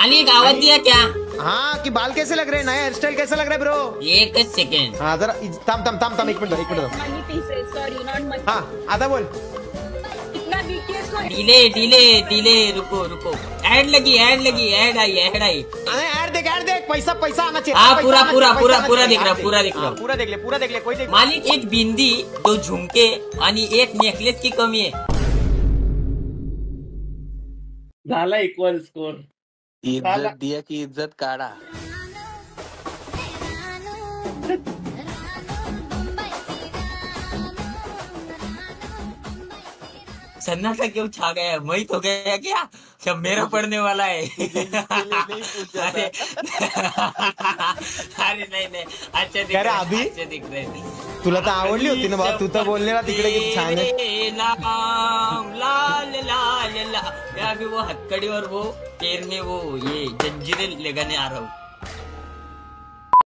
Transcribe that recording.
मालिक आवाज दिया क्या? हाँ कि बाल कैसे लग रहे हैं, नया हेयर स्टाइल कैसा लग रहा है ब्रो? एक सेकंड. हाँ जरा थांब थांब थांब थांब, एक मिनट सॉरी नॉट मनी. हाँ आता बोल. इतना BTS को डिले डिले डिले. रुको रुको. ऐड लगी ऐड आई. ऐड देख पैसा पैसा आना चाहिए. हाँ पैसा पूरा आना पूरा चाहिए, पूरा पैसा पूरा आना दिख रहा चाहिए. पूरा दिख हाँ, रहा. पूरा देख ले कोई देख. मालिक एक बिंदी, 2 झुमके आणि एक नेकलेस की कमी आहे. झाला इक्वल स्कोर. इज्जत दिया की इज्जत काढा. सन्नाटा क्यों छा गया? मैं तो गया क्या? सब मेरा पड़ने वाला है. अरे अरे नहीं अच्छा दिख रहा है, अभी अच्छे दिख रहे हैं. तुला तर आवडली होती ना भाऊ, तू तर बोललेला तिकडे की छान आहे. लाल लाल ला. मैं अभी वो हथकड़ी और वो पैर में वो ये जंजीरें लगाने आ रहा हूँ.